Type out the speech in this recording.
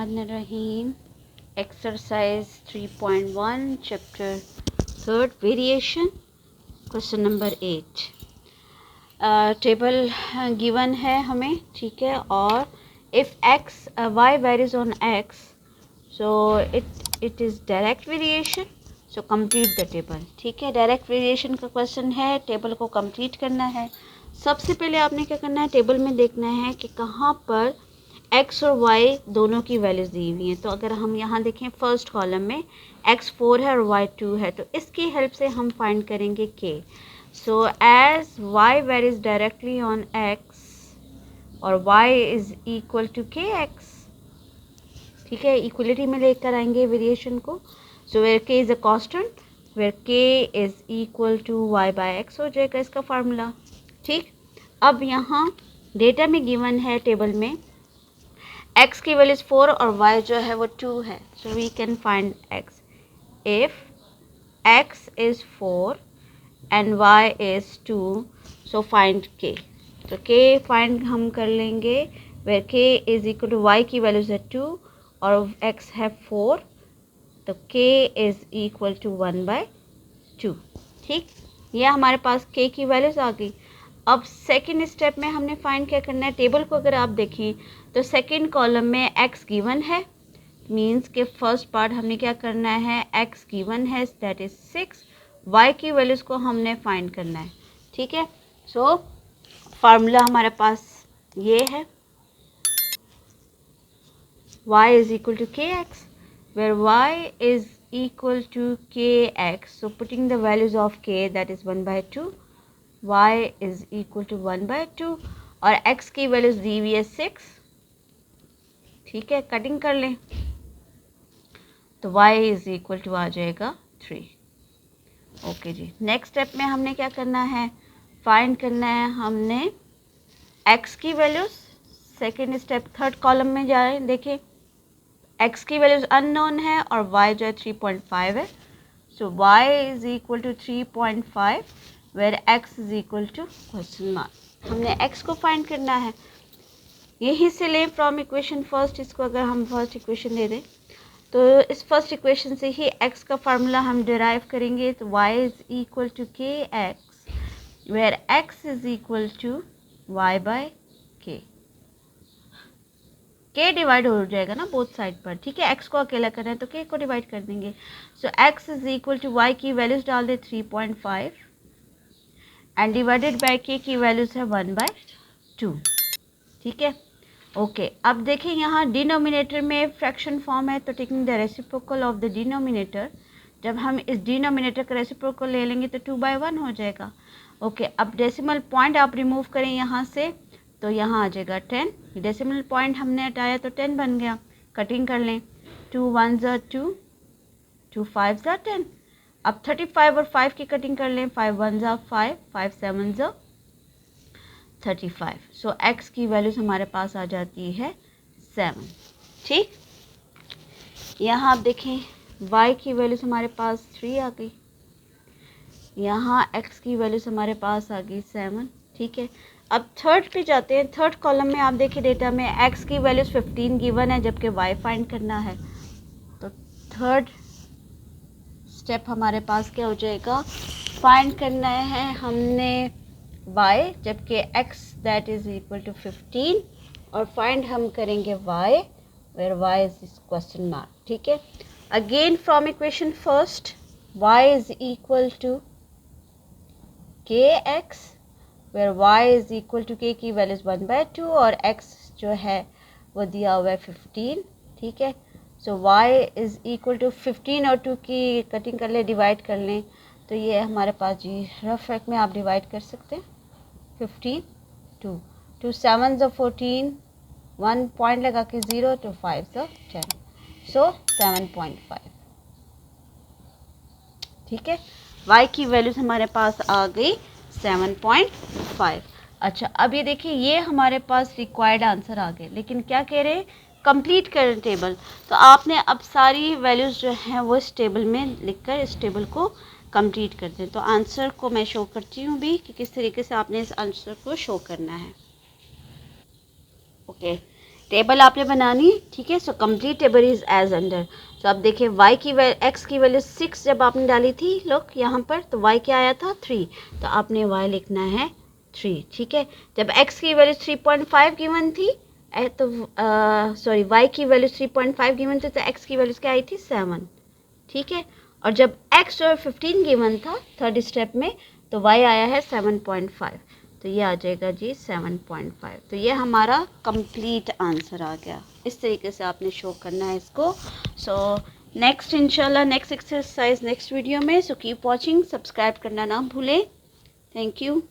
बिस्मिल्लाहिर्रहमानिर्रहीम। Exercise 3.1 chapter 3 variation, question number 8। Table given है हमें, ठीक है। और if x y varies on x, so it is direct variation, so complete the table. ठीक है, डायरेक्ट वेरिएशन का क्वेश्चन है, टेबल को कंप्लीट करना है। सबसे पहले आपने क्या करना है, टेबल में देखना है कि कहाँ पर x और y दोनों की वैल्यूज दी हुई हैं। तो अगर हम यहाँ देखें फर्स्ट कॉलम में x 4 है और y 2 है, तो इसकी हेल्प से हम फाइंड करेंगे k। So as y varies directly on x और y is equal to k x, ठीक है, इक्वलिटी में लेकर आएंगे वेरिएशन को। So where k is a constant, where k is equal to y by x हो जाएगा इसका फार्मूला। ठीक, अब यहाँ डेटा में गिवन है टेबल में x की वैल्यू 4 और y जो है वो 2 है। So we can find x। If x is 4 and y is 2, so find k। तो k फाइंड हम कर लेंगे where k is equal to y की वैल्यूज है 2 और x है 4, तो k इज इक्वल टू 1/2। ठीक, ये हमारे पास k की वैल्यूज आ गई। अब सेकंड स्टेप में हमने फाइंड क्या करना है, टेबल को अगर आप देखें तो सेकंड कॉलम में x गिवन है, मींस के फर्स्ट पार्ट हमने क्या करना है, x गिवन है दैट इज 6, y की वैल्यूज़ को हमने फाइंड करना है। ठीक है, सो फार्मूला हमारे पास ये है, y इज इक्वल टू के X, where y is equal to के X, so putting the values of k that is 1/2, y is equal to 1/2 और x की वैल्यूज दी हुई है 6। ठीक है, कटिंग कर लें तो y इज इक्वल टू आ जाएगा 3। ओके जी, नेक्स्ट स्टेप में हमने क्या करना है, फाइंड करना है हमने x की values. Second step third column में जाए, देखें x की वैल्यूज अननोन है और y जो है 3.5 है। So y is equal to 3.5 where x is equal to question mark. हमने x को फाइंड करना है, यहीं से लें फ्रॉम इक्वेशन फर्स्ट। इसको अगर हम फर्स्ट इक्वेशन दे दें तो इस फर्स्ट इक्वेशन से ही x का फार्मूला हम डिराइव करेंगे। तो y इज इक्वल टू के x where x is equal to y by k. k divide हो जाएगा ना बोथ साइड पर, ठीक है, x को अकेला करना है तो k को डिवाइड कर देंगे। So x is equal to y की वैल्यूज डाल दे 3.5 एंड डिवाइडेड बाय k की वैल्यूज है 1/2। ठीक है, ओके अब देखें यहाँ डिनोमिनेटर में फ्रैक्शन फॉर्म है, तो taking the reciprocal of the denominator, जब हम इस डिनोमिनेटर का रेसिप्रोकल ले लेंगे तो 2/1 हो जाएगा। ओके, अब डेसिमल पॉइंट आप रिमूव करें यहाँ से तो यहाँ आ जाएगा 10। डेसिमल पॉइंट हमने हटाया तो 10 बन गया। कटिंग कर लें, 2 1 ज़ा 2, 2 5 ज़ा 10। अब 35 और 5 की कटिंग कर लें, 5 1 ज़ा 5, 5 7 ज़ा 35। सो x की वैल्यूज हमारे पास आ जाती है 7। ठीक, यहाँ आप देखें y की वैल्यूज हमारे पास 3 आ गई, यहाँ x की वैल्यूज हमारे पास आ गई 7। ठीक है, अब थर्ड पे जाते हैं। थर्ड कॉलम में आप देखिए डेटा में x की वैल्यूज 15 गिवन है जबकि y फाइंड करना है। तो थर्ड स्टेप हमारे पास क्या हो जाएगा, फाइंड करना है हमने y जबकि x that is equal to 15 और फाइंड हम करेंगे y where y is question mark. ठीक है, again from equation first y is equal to के x where y is equal to k की वैल्यूज 1/2 और x जो है वो दिया हुआ है 15। ठीक है, so y is equal to 15 और 2 की कटिंग कर लें, डिवाइड कर लें तो ये हमारे पास जी रफ वर्क में आप डिवाइड कर सकते हैं। 15 2 2 7 ज़ा 14, 1 पॉइंट लगा के 0 तो 5 ज़ा 10, सो 7.5। ठीक है, y की वैल्यूज हमारे पास आ गई 7.5। अच्छा, अब ये देखिए ये हमारे पास रिक्वायर्ड आंसर आ गए, लेकिन क्या कह रहे हैं, कंप्लीट करें टेबल। तो आपने अब सारी वैल्यूज़ जो हैं वो इस टेबल में लिखकर इस टेबल को कंप्लीट कर दें। तो आंसर को मैं शो करती हूँ भी कि किस तरीके से आपने इस आंसर को शो करना है। ओके, टेबल आपने बनानी, ठीक है। So complete table is as under. तो अब देखिए y की x की वैल्यू 6 जब आपने डाली थी लोग यहाँ पर, तो y क्या आया था 3, तो आपने y लिखना है 3, ठीक है। जब x की वैल्यू 3.5 गिवन थी तो सॉरी y की वैल्यू 3.5 गिवन थी, तो x की वैल्यू क्या आई थी 7, ठीक है। और जब x और 15 गिवन था थर्ड स्टेप में, तो y आया है 7.5, तो ये आ जाएगा जी 7.5। तो ये हमारा कंप्लीट आंसर आ गया। इस तरीके से आपने शो करना है इसको। सो नेक्स्ट इंशाल्लाह नेक्स्ट एक्सरसाइज नेक्स्ट वीडियो में। सो कीप वॉचिंग, सब्सक्राइब करना ना भूलें। Thank you.